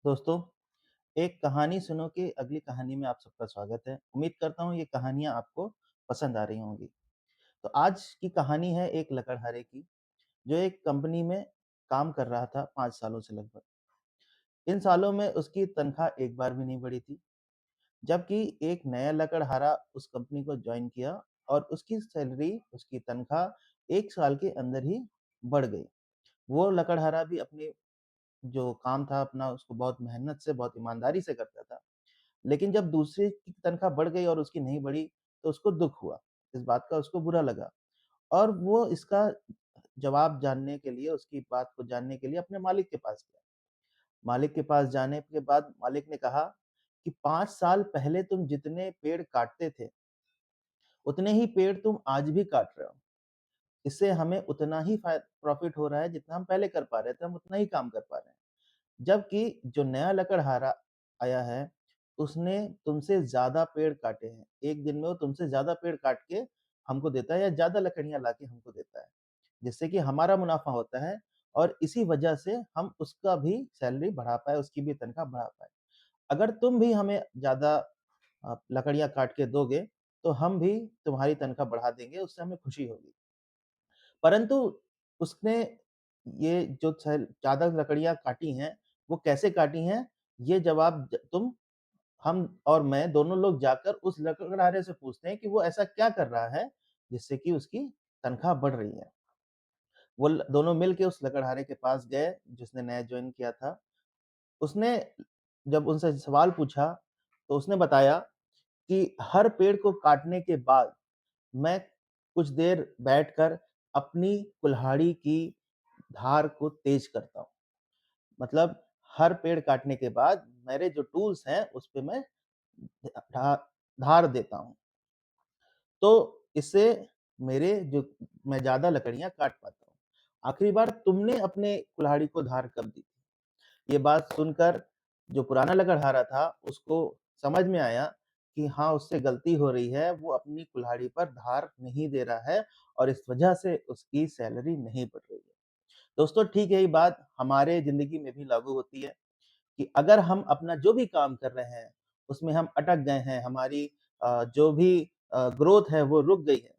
दोस्तों, एक कहानी सुनो कि अगली कहानी में आप सबका स्वागत है। उम्मीद करता हूँ ये कहानियाँ आपको पसंद आ रही होंगी। तो आज की कहानी है एक लकड़हारे की, जो एक कंपनी में काम कर रहा था 5 सालों से लगभग। इन सालों में उसकी तनख्वाह एक बार भी नहीं बढ़ी थी, जबकि एक नया लकड़हारा उस कंपनी को जॉइन किया और उसकी सैलरी, उसकी तनख्वाह 1 साल के अंदर ही बढ़ गई। वो लकड़हारा भी अपनी जो काम था अपना उसको बहुत मेहनत से, बहुत ईमानदारी से करता था। लेकिन जब दूसरे की तनख्वाह बढ़ गई और उसकी नहीं बढ़ी, तो उसको दुःख हुआ। इस बात का उसको बुरा लगा और वो इसका जवाब जानने के लिए, उसकी बात को जानने के लिए अपने मालिक के पास गया। मालिक के पास जाने के बाद मालिक ने कहा कि 5 साल पहले तुम जितने पेड़ काटते थे, उतने ही पेड़ तुम आज भी काट रहे हो। इससे हमें उतना ही प्रॉफ़िट हो रहा है जितना हम पहले कर पा रहे थे, हम उतना ही काम कर पा रहे हैं। जबकि जो नया लकड़हारा आया है, उसने तुमसे ज़्यादा पेड़ काटे हैं। एक दिन में वो तुमसे ज़्यादा पेड़ काट के हमको देता है या ज़्यादा लकड़ियाँ लाके हमको देता है, जिससे कि हमारा मुनाफ़ा होता है और इसी वजह से हम उसका भी सैलरी बढ़ा पाएँ, उसकी भी तनख्वाह बढ़ा पाएँ। अगर तुम भी हमें ज़्यादा लकड़ियाँ काट के दोगे, तो हम भी तुम्हारी तनख्वाह बढ़ा देंगे, उससे हमें खुशी होगी। परंतु उसने ये जो ज़्यादा लकड़ियाँ काटी हैं, वो कैसे काटी हैं, ये जवाब हम और मैं दोनों लोग जाकर उस लकड़हारे से पूछते हैं कि वो ऐसा क्या कर रहा है, जिससे कि उसकी तनख्वाह बढ़ रही है। वो दोनों मिल के उस लकड़हारे के पास गए, जिसने नया जॉइन किया था। उसने जब उनसे सवाल पूछा, तो उसने बताया कि हर पेड़ को काटने के बाद मैं कुछ देर बैठकर अपनी कुल्हाड़ी की धार को तेज करता हूँ। मतलब हर पेड़ काटने के बाद मेरे जो टूल्स हैं, उसपे मैं धा धार देता हूँ। तो इससे मेरे जो मैं ज़्यादा लकड़ियाँ काट पाता हूँ। आखिरी बार तुमने अपने कुल्हाड़ी को धार कब दी? ये बात सुनकर जो पुराना लकड़हारा था, उसको समझ में आया कि हाँ, उससे गलती हो रही है, वो अपनी कुल्हाड़ी पर धार नहीं दे रहा है और इस वजह से उसकी सैलरी नहीं बढ़ रही है। दोस्तों, ठीक यही बात हमारे ज़िंदगी में भी लागू होती है कि अगर हम अपना जो भी काम कर रहे हैं, उसमें हम अटक गए हैं, हमारी जो भी ग्रोथ है, वो रुक गई है,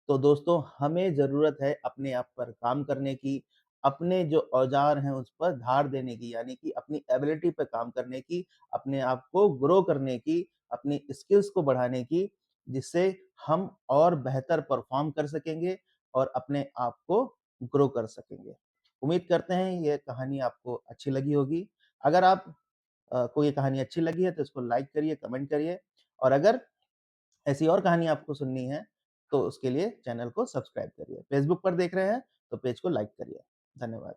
तो दोस्तों हमें ज़रूरत है अपने आप पर काम करने की, अपने जो औज़ार हैं उस पर धार देने की, यानी कि अपनी एबिलिटी पे काम करने की, अपने आप को ग्रो करने की, अपनी स्किल्स को बढ़ाने की, जिससे हम और बेहतर परफ़ॉर्म कर सकेंगे और अपने आप को ग्रो कर सकेंगे। उम्मीद करते हैं ये कहानी आपको अच्छी लगी होगी। अगर को ये कहानी अच्छी लगी है तो इसको लाइक करिए, कमेंट करिए और अगर ऐसी और कहानी आपको सुननी है, तो उसके लिए चैनल को सब्सक्राइब करिए। फ़ेसबुक पर देख रहे हैं, तो पेज को लाइक करिए। धन्यवाद।